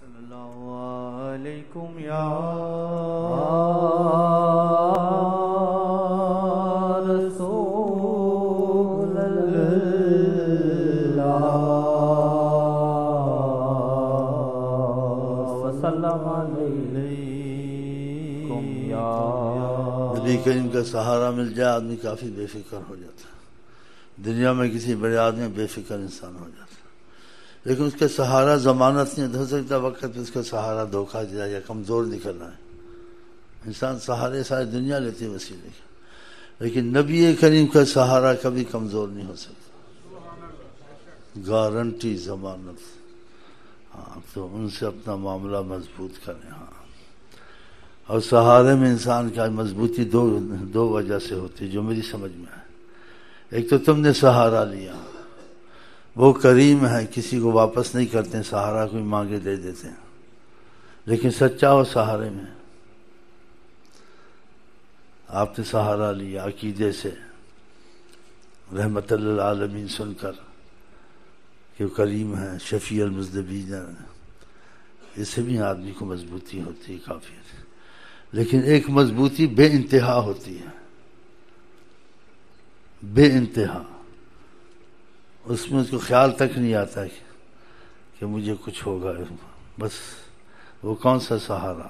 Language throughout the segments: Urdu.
صلی اللہ علیکم یا رسول اللہ وسلم علیکم یا نبی کریم کا سہارا مل جائے آدمی کافی بے فکر ہو جاتا ہے. دنیا میں کسی بڑے آدمی بے فکر انسان ہو جاتا ہے، لیکن اس کا سہارا ضمانت نہیں ہو سکتا. وقت پہ اس کا سہارا دھوکہ دیا یا کمزور نکل رہا ہے. انسان سہارے ساری دنیا لیتی ہے وسیلے کا، لیکن نبی کریم کا سہارا کبھی کمزور نہیں ہو سکتا. گارنٹی ضمانت. ہاں، تو ان سے اپنا معاملہ مضبوط کریں. ہاں، اور سہارے میں انسان کا مضبوطی دو وجہ سے ہوتی ہے جو میری سمجھ میں ہے. ایک تو تم نے سہارا لیا، وہ کریم ہے، کسی کو واپس نہیں کرتے، سہارا کوئی مانگے دے دیتے ہیں، لیکن سچا ہو سہارے میں. آپ نے سہارا لیا عقیدے سے، رحمت للعالمین سن کر کہ وہ کریم ہے، شفیع المذنبین ہے، اس سے بھی آدمی کو مضبوطی ہوتی ہے کافی. لیکن ایک مضبوطی بے انتہا ہوتی ہے، بے انتہا. اس میں اس کو خیال تک نہیں آتا کہ مجھے کچھ ہوگا. بس وہ کون سا سہارا؟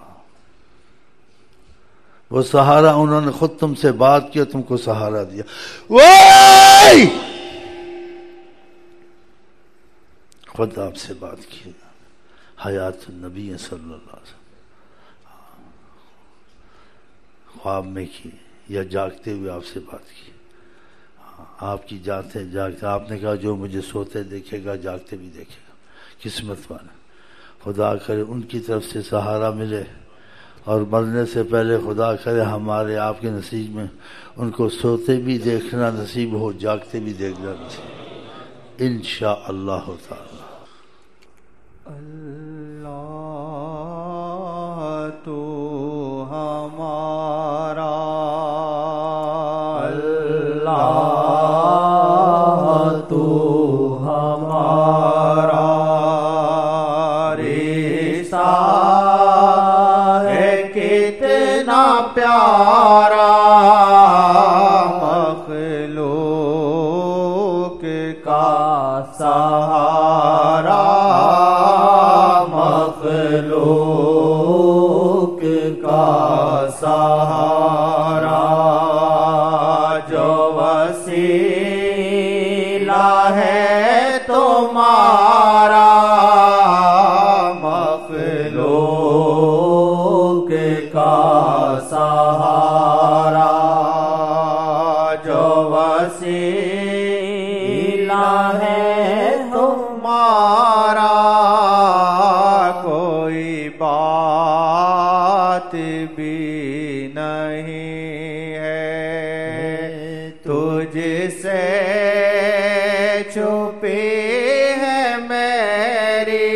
وہ سہارا انہوں نے خود تم سے بات کیا، تم کو سہارا دیا. خود آپ سے بات کی، حیات النبی صلی اللہ علیہ وسلم خواب میں کی یا جاگتے ہوئے آپ سے بات کی. آپ کی جاگتے آپ نے کہا جو مجھے سوتے دیکھے گا جاگتے بھی دیکھے گا. قسمت والا. خدا کرے ان کی طرف سے سہارا ملے، اور مرنے سے پہلے خدا کرے ہمارے آپ کے نصیب میں ان کو سوتے بھی دیکھنا نصیب ہو، جاگتے بھی دیکھنا نصیب انشاءاللہ تعالی. اللہ تو ہمارا، اللہ تو ہمارا رشتہ ہے کتنا پیارا، مخلوق کا سہارا، مخلوق کا سہارا، جو وسیلہ ہے تمہارا، مخلوق کا سہارا، جو وسیلہ ہے تمہارا. کوئی بات بھی نہیں ہے تجھ سے چھپی ہے میری،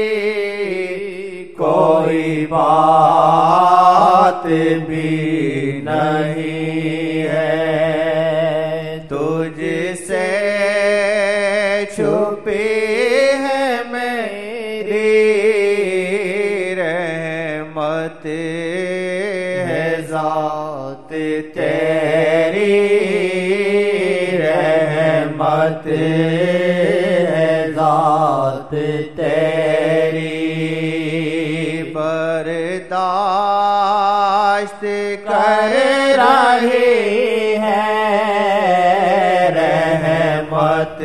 کوئی بات بھی نہیں ہے تجھ سے چھپی ہے میری. رحمت ہے ذات تیری، رحمت ہے ذات تیری، برداشت کر رہی ہے. رحمت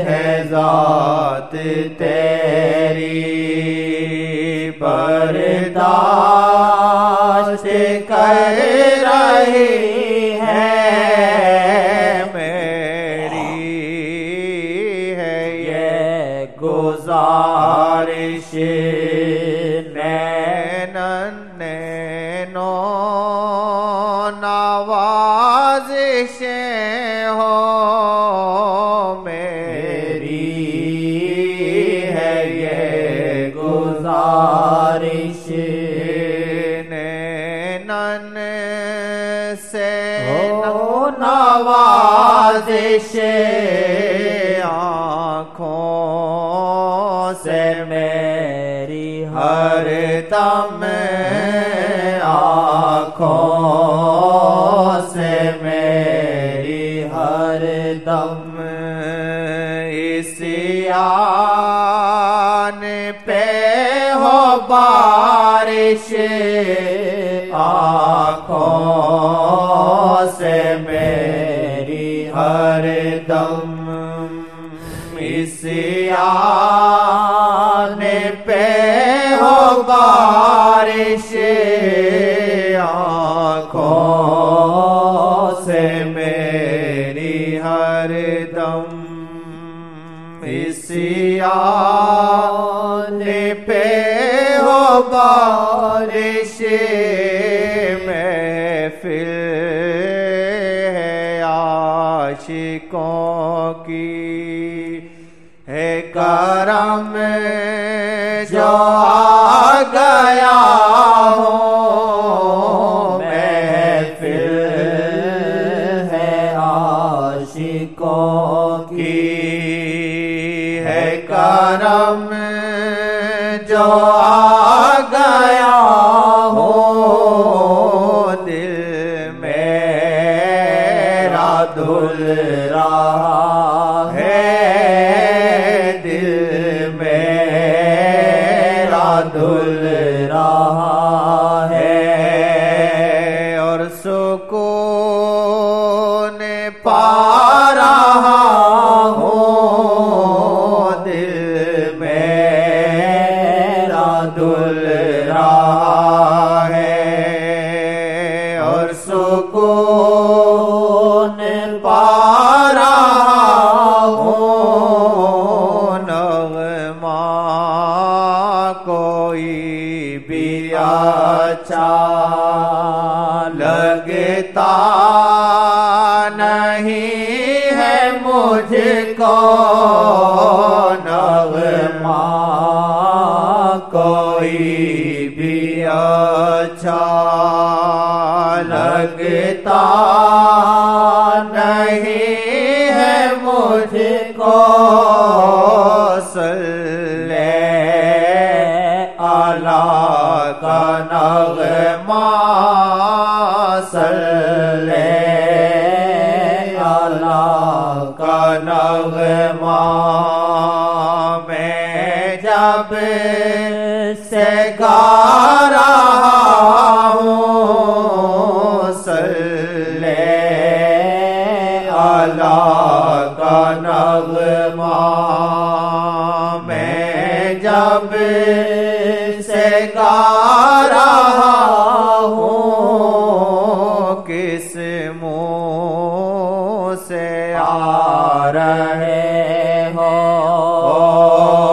ہے ذات تیری، برداشت کر رہی ہے میری. ہے یہ گزارش نینو نوازشیں ہو میری. ہے یہ گزارش نینن سے نوازش آنکھوں سے میں میری ہر دم آنکھوں سے میری ہر دم اسی آن پہ ہو بارش آنکھوں سے میری ہر دم اسی آن پہ ہو بارش آنکھوں سے میری ہر دم اسی آن پہ ہو بارش محفل ہے عاشقوں کی ہے کرم جو آ گیا ہو محفل ہے عاشقوں کی ہے کرم جو آ گیا ہو دل میرا دھل رہا ہے دل میرا دھل رہا ہے اور سکون پا رہا ہوں دل میرا دھل رہا ہے اور سکون پا رہا ہوں نغمہ کوئی بھی اچھا لگتا نہیں ہے مجھ کو نغمہ کوئی بھی اچھا لگتا نہیں ہے مجھ کو صلی اللہ کا نغمہ صلی اللہ کا نغمہ میں جب سے گا رہا ہوں صلی اللہ کا نغمہ میں جب سے گا رہا ہوں کس منہ سے آ رہے ہو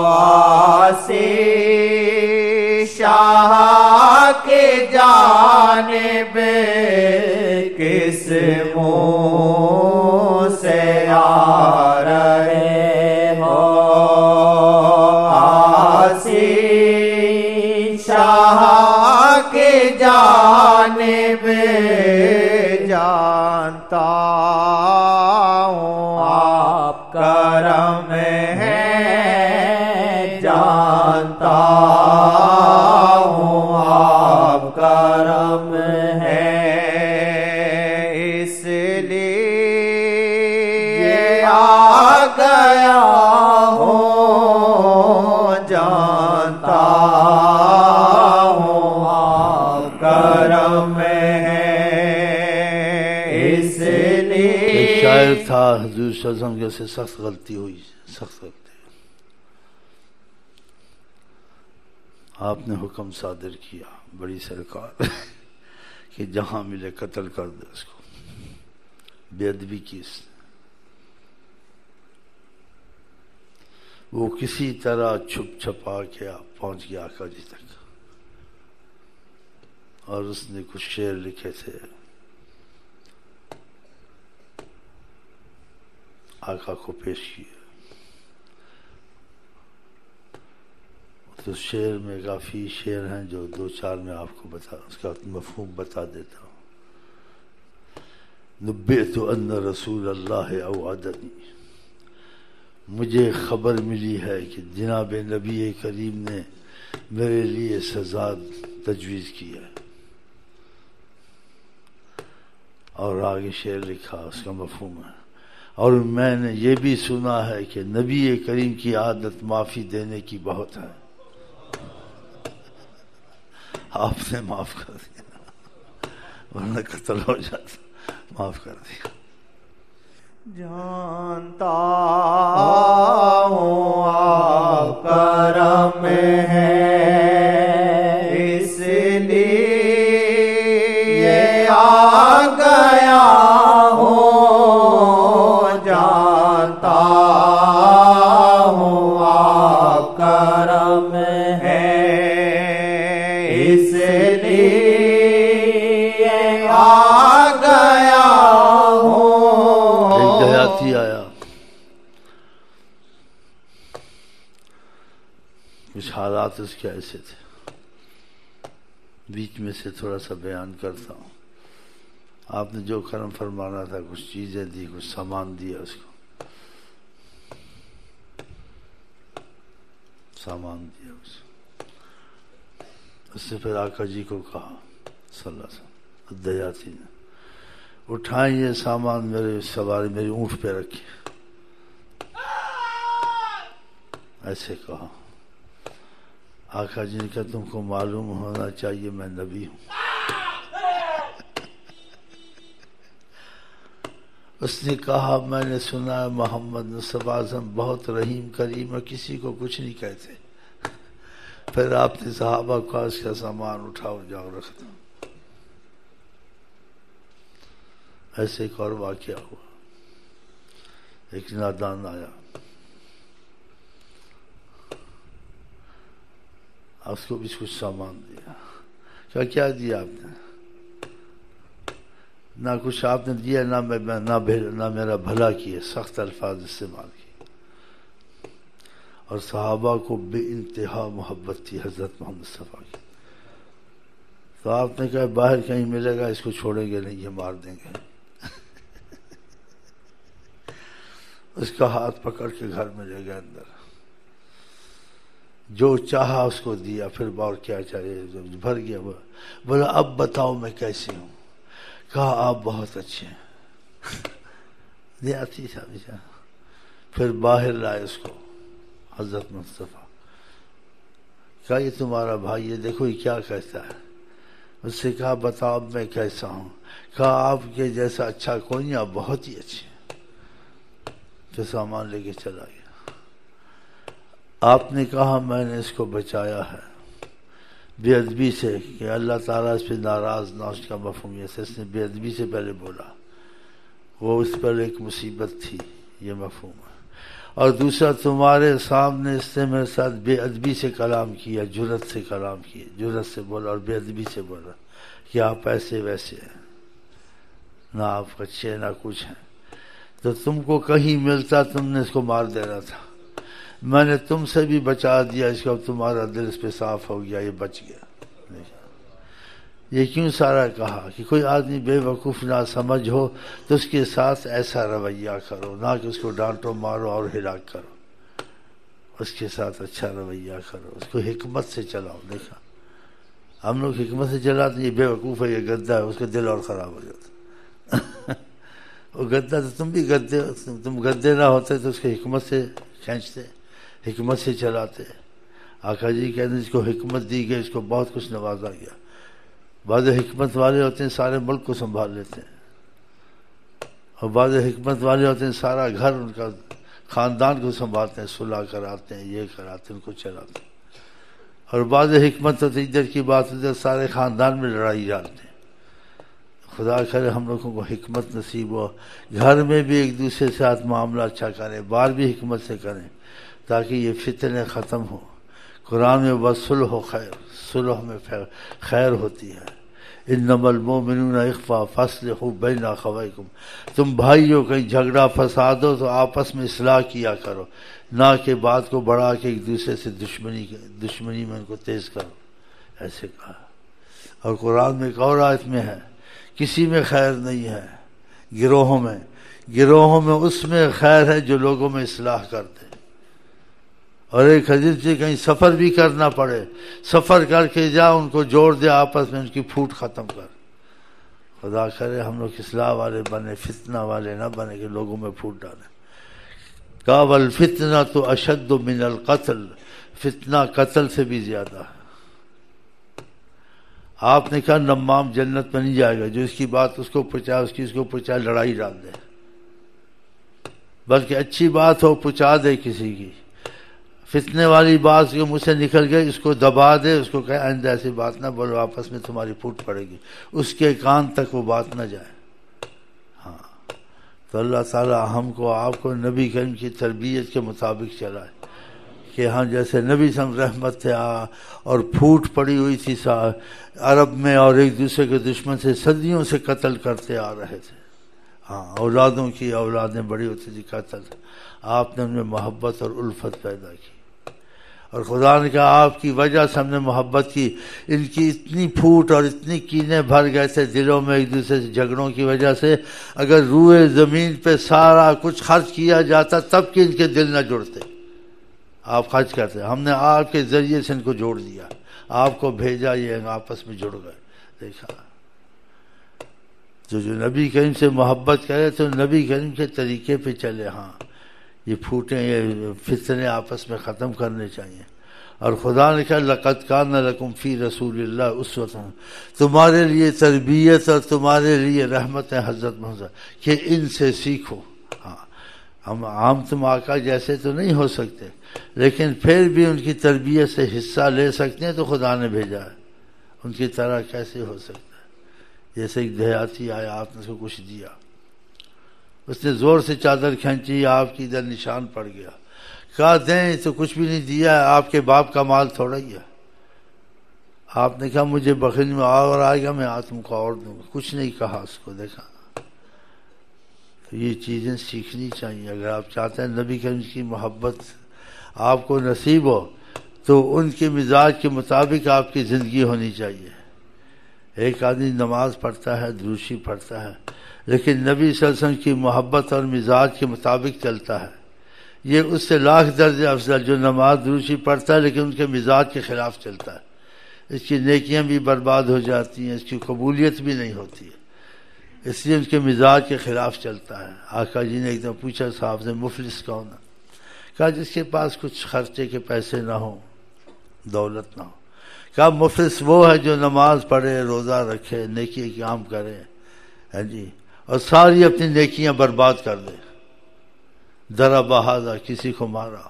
آسی شاہ کی جانب کس منہ سے آ رہے ہو آسی شاہ کی جانب جانتا ہوں آپ کرم ہے جانتا ہوں آپ کرم ہے اس لیے آ گیا ہوں جانتا ہوں آپ کرم ہے اس لیے ایک شاعر تھا حضور صلی اللہ علیہ وسلم سے سخت غلطی ہوئی سخت غلطی آپ نے حکم صادر کیا بڑی سرکار کہ جہاں ملے قتل کر دے اس کو بے ادبی کی اس نے وہ کسی طرح چھپ چھپا کے پہنچ گیا آقا جی تک اور اس نے کچھ شعر لکھے تھے آقا کو پیش کیا تو شعر میں کافی شعر ہیں جو دو چار میں آپ کو اس کا مفہوم بتا دیتا ہوں نبئت ان رسول اللہ اوعدنی مجھے خبر ملی ہے کہ جناب نبی کریم نے میرے لیے سزا تجویز کی ہے. اور آگے شعر لکھا، اس کا مفہوم ہے. اور میں نے یہ بھی سنا ہے کہ نبی کریم کی عادت معافی دینے کی بہت ہے. آپ نے معاف کر دیا، ورنہ قتل ہو جاتا. معاف کر دیا. جانتا ہوں آپ کرم ہے، اس لیے آ گیا ہوں. جانتا ہوں آپ کرم ہے، اس لیے آ گیا ہوں. ایک دیہاتی آیا، کچھ حالات اس کے ایسے تھے، بیچ میں سے تھوڑا سا بیان کرتا ہوں. آپ نے جو کرم فرمانا تھا، کچھ چیزیں دی، کچھ سامان دیا اس کو، سامان دیا اس سے پھر آقا جی کو کہا صلی اللہ علیہ وسلم، دیاتی نے، اٹھائیں یہ سامان میرے سواری میری اونٹ پہ رکھے. ایسے کہا. آقا جی نے کہا تم کو معلوم ہونا چاہیے میں نبی ہوں. اس نے کہا میں نے سنا ہے محمد مصطفیٰ اعظم بہت رحیم کریم اور کسی کو کچھ نہیں کہتے. پھر آپ نے صحابہ کو اس کا سامان اٹھاؤ جاؤ رکھ دو. ایسے ایک اور واقعہ ہوا. ایک نادان آیا، اس کو بھی کچھ سامان دیا. کیا دیا آپ نے؟ نہ کچھ آپ نے دیا، نہ میرا بھلا کیا. سخت الفاظ استعمال کیے. اور صحابہ کو بے انتہا محبت تھی حضرت محمد مصطفیٰ کی. تو آپ نے کہا باہر کہیں ملے گا اس کو چھوڑیں گے نہیں، یہ مار دیں گے. اس کا ہاتھ پکڑ کے گھر میں لے گئے اندر، جو چاہا اس کو دیا. پھر اور کیا چاہیے، بھر گیا. بولا اب بتاؤ میں کیسے ہوں؟ کہا آپ بہت اچھے ہیں. دیاتی تھا بیچارہ. پھر باہر لائے اس کو حضرت مصطفیٰ. کہا یہ تمہارا بھائی ہے، دیکھو یہ کیا کہتا ہے. اس سے کہا بتاؤ اب میں کیسا ہوں؟ کہا آپ کے جیسا اچھا کوئی نہیں، آپ بہت ہی اچھے ہیں. تو سامان لے کے چلا گیا. آپ نے کہا میں نے اس کو بچایا ہے بے ادبی سے کہ اللہ تعالیٰ اس پہ ناراض نہ. اس کا مفہوم یہ ہے اس نے بے ادبی سے پہلے بولا، وہ اس پر ایک مصیبت تھی، یہ مفہوم ہے. اور دوسرا تمہارے سامنے اس نے میرے ساتھ بے ادبی سے کلام کیا، جرت سے کلام کیا، جرت سے بولا اور بے ادبی سے بولا کہ آپ ایسے ویسے ہیں، نہ آپ اچھے نہ کچھ ہیں. تو تم کو کہیں ملتا تم نے اس کو مار دینا تھا. میں نے تم سے بھی بچا دیا اس کو، اب تمہارا دل اس پہ صاف ہو گیا، یہ بچ گیا. یہ کیوں سارا کہا کہ کوئی آدمی بے وقوف نہ سمجھ ہو تو اس کے ساتھ ایسا رویہ کرو، نہ کہ اس کو ڈانٹو مارو اور ہلاک کرو. اس کے ساتھ اچھا رویہ کرو، اس کو حکمت سے چلاؤ. دیکھا ہم لوگ حکمت سے چلاتے، یہ بے وقوف ہے، یہ گدہ ہے، اس کا دل اور خراب ہو جاتا. وہ گدہ تو تم بھی گدے، تم گدے نہ ہوتے تو اس کو حکمت سے کھینچتے، حکمت سے چلاتے. آقا جی کہتے ہیں اس کو حکمت دی گئی، اس کو بہت کچھ نوازا گیا. بعض حکمت والے ہوتے ہیں سارے ملک کو سنبھال لیتے ہیں، اور بعض حکمت والے ہوتے ہیں سارا گھر ان کا خاندان کو سنبھالتے ہیں، صلح کراتے ہیں، یہ کراتے ہیں، ان کو چلاتے ہیں. اور بعض حکمت ہوتے ہیں ادھر کی بات ادھر سارے خاندان میں لڑائی ڈالتے ہیں. خدا کرے ہم لوگوں کو حکمت نصیب ہو، گھر میں بھی ایک دوسرے سے ساتھ معاملہ اچھا کریں، باہر بھی حکمت سے کریں تاکہ یہ فتنے ختم ہو. قرآن میں وصلح خیر، صلح میں خیر ہوتی ہے. انما المؤمنون اخوہ فاصلحوا بین اخویکم. تم بھائی ہو، کہیں جھگڑا فساد ہو تو آپس میں اصلاح کیا کرو، نہ کہ بات کو بڑھا کے ایک دوسرے سے دشمنی میں ان کو تیز کرو. ایسے کہا. اور قرآن میں ایک اور آیت میں ہے کسی میں خیر نہیں ہے گروہوں میں اس میں خیر ہے جو لوگوں میں اصلاح کرتے. اور ایک حدیث سے کہیں سفر بھی کرنا پڑے، سفر کر کے جا، ان کو جوڑ دے آپس میں، ان کی پھوٹ ختم کر۔ خدا کرے ہم لوگ اصلاح والے بنے، فتنہ والے نہ بنے کہ لوگوں میں پھوٹ ڈالیں۔ کہا والفتنہ تو اشد من القتل، فتنہ قتل سے بھی زیادہ ہے۔ آپ نے کہا نمام جنت میں نہیں جائے گا جو اس کی بات اس کو پہنچائے، اس کی اس کو پہنچائے، لڑائی ڈال دے، بلکہ اچھی بات ہو پہنچا دے کسی کی، فتنے والی بات جو مجھ سے نکل گئی اس کو دبا دے، اس کو کہے آئندہ ایسی بات نہ بولو، آپس میں تمہاری پھوٹ پڑے گی، اس کے کان تک وہ بات نہ جائے۔ ہاں تو اللہ تعالی ہم کو آپ کو نبی کریم کی تربیت کے مطابق چلائے کہ ہاں جیسے نبی صلی اللہ علیہ وسلم رحمت تھے اور پھوٹ پڑی ہوئی تھی عرب میں، اور ایک دوسرے کے دشمن سے صدیوں سے قتل کرتے آ رہے تھے۔ ہاں اولادوں کی اولادیں بڑی ہوتی تھی قتل، آپ نے ان میں محبت اور الفت پیدا کی، اور خدا نے کہا آپ کی وجہ سے ہم نے محبت کی۔ ان کی اتنی پھوٹ اور اتنی کینے بھر گئے تھے دلوں میں ایک دوسرے سے جھگڑوں کی وجہ سے، اگر روئے زمین پہ سارا کچھ خرچ کیا جاتا تب کہ ان کے دل نہ جڑتے، آپ خرچ کرتے، ہم نے آپ کے ذریعے سے ان کو جوڑ دیا، آپ کو بھیجا، یہ آپس میں جڑ گئے۔ دیکھا تو جو نبی کریم سے محبت کرے تو نبی کریم کے طریقے پہ چلے۔ ہاں یہ پھوٹیں، یہ فتنے آپس میں ختم کرنے چاہیے۔ اور خدا نے کہا لقد کان لکم فی رسول اللہ اسوۃ، تمہارے لیے تربیت اور تمہارے لیے رحمت ہے حضرت محمد کہ ان سے سیکھو۔ ہاں ہم عام تم آقا جیسے تو نہیں ہو سکتے، لیکن پھر بھی ان کی تربیت سے حصہ لے سکتے ہیں تو خدا نے بھیجا ہے، ان کی طرح کیسے ہو سکتا ہے؟ جیسے ایک دیہاتی آیا، آپ نے اس کو کچھ دیا، اس نے زور سے چادر کھینچی، آپ کی ادھر نشان پڑ گیا، کہا دیں تو کچھ بھی نہیں دیا ہے، آپ کے باپ کا مال تھوڑا ہی ہے۔ آپ نے کہا مجھے بخیل میں اور آئے گا میں تم کو اور دوں گا، کچھ نہیں کہا اس کو۔ دیکھا تو یہ چیزیں سیکھنی چاہیے۔ اگر آپ چاہتے ہیں نبی کریم کی محبت آپ کو نصیب ہو تو ان کے مزاج کے مطابق آپ کی زندگی ہونی چاہیے۔ ایک آدمی نماز پڑھتا ہے، دروشی پڑھتا ہے، لیکن نبی صلی اللہ علیہ وسلم کی محبت اور مزاج کے مطابق چلتا ہے، یہ اس سے لاکھ درجے افضل جو نماز دروشی پڑھتا ہے لیکن ان کے مزاج کے خلاف چلتا ہے، اس کی نیکیاں بھی برباد ہو جاتی ہیں، اس کی قبولیت بھی نہیں ہوتی ہے، اس لیے ان کے مزاج کے خلاف چلتا ہے۔ آقا جی نے ایک دم پوچھا صاحب سے مفلس کون ہے؟ کہا جس کے پاس کچھ خرچے کے پیسے نہ ہوں، دولت نہ ہو۔ کہا مفلس وہ ہے جو نماز پڑھے، روزہ رکھے، نیکی کے کام کرے، ہے جی، اور ساری اپنی نیکیاں برباد کر دے۔ ضرب ھذا، کسی کو مارا،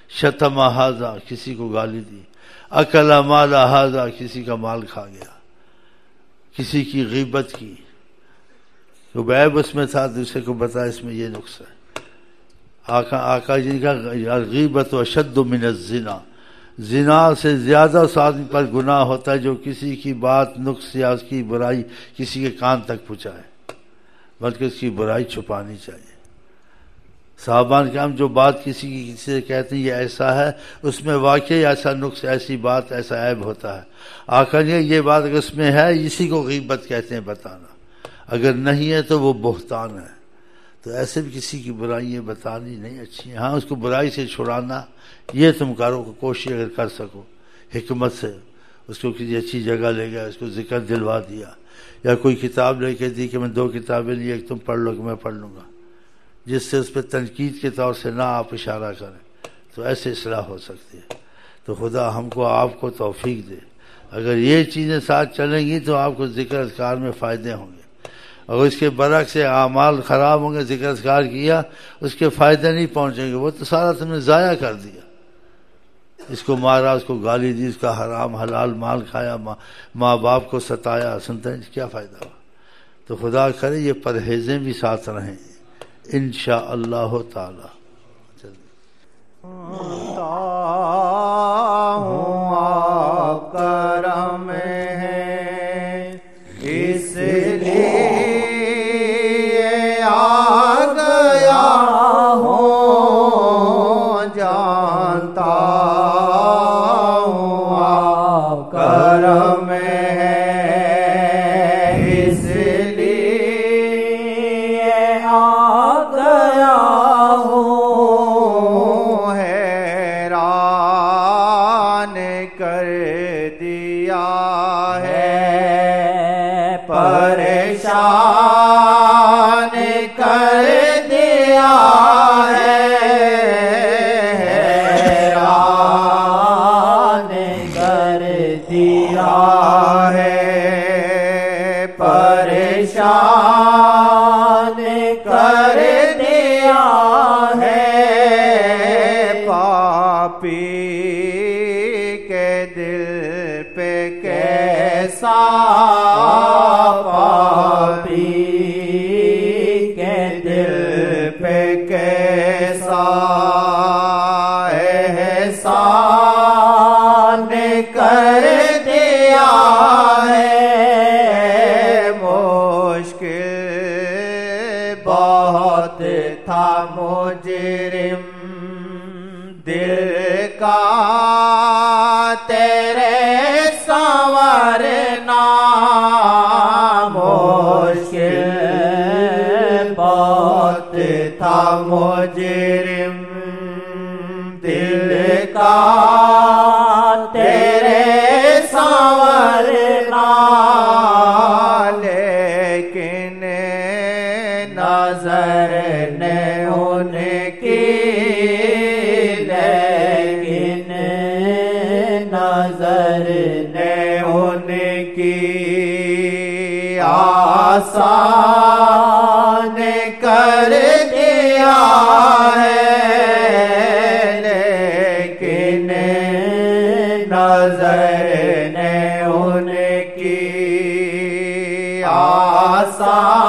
شتم ھذا، کسی کو گالی دی، اکل مال ھذا، کسی کا مال کھا گیا، کسی کی غیبت کی، تو عیب اس میں تھا دوسرے کو بتا اس میں یہ نقص ہے۔ آقا جی نے کہا غیبت اشد من الزنا، زنا سے زیادہ اس آدمی پر گناہ ہوتا ہے جو کسی کی بات، نقص یا اس کی برائی کسی کے کان تک پہنچائے، بلکہ اس کی برائی چھپانی چاہیے۔ صحابہ کرام جو بات کسی سے کہتے ہیں یہ ایسا ہے، اس میں واقعی ایسا نقص، ایسی بات، ایسا عیب ہوتا ہے۔ آقا نے یہ بات اگر اس میں ہے، اسی کو غیبت کہتے ہیں بتانا، اگر نہیں ہے تو وہ بہتان ہے۔ تو ایسے بھی کسی کی برائی بتانی نہیں اچھی ہے۔ ہاں اس کو برائی سے چھڑانا یہ تم کرو، کوشش اگر کر سکو حکمت سے، اس کو کسی اچھی جگہ لے گیا، اس کو ذکر دلوا دیا، یا کوئی کتاب لے کے دی کہ میں 2 کتابیں لی، ایک تم پڑھ لو کہ میں پڑھ لوں گا، جس سے اس پہ تنقید کے طور سے نہ آپ اشارہ کریں، تو ایسے اصلاح ہو سکتی ہے۔ تو خدا ہم کو آپ کو توفیق دے۔ اگر یہ چیزیں ساتھ چلیں گی تو آپ کو ذکر اذکار میں فائدے ہوں گے، اور اس کے برعکس سے اعمال خراب ہوں گے، ذکر اذکار کیا اس کے فائدے نہیں پہنچیں گے، وہ تو سارا تم نے ضائع کر دیا، اس کو مارا، اس کو گالی دی، اس کا حرام حلال مال کھایا، ماں باپ کو ستایا، سنتے ہیں کیا فائدہ ہوا؟ تو خدا کرے یہ پرہیزیں بھی ساتھ رہیں انشاءاللہ تعالی۔ آپ کرم ہے اس لیے آ گیا ہوں، جانتا ہوں آپ کرم ہے اس لیے آ گیا ہوں، ہے دیا ہے، پریشان کر دیا ہے، حیران کر دیا ہے، پریشان کر دیا ہے، پاپی کے دل پہ کیسا، پاپی کے دل پہ کیسا احسان کر دیا ہے، مشکل بہت تھا مجرم دل کا تیرے سنورنا، مشکل بہت تھا مجرم دل کا تیرے سنورنا، لیکن نظر نے ان کی، لیکن نظر نے ان کی آسان کر دیا ہے، لیکن نظر نے ان کی آسان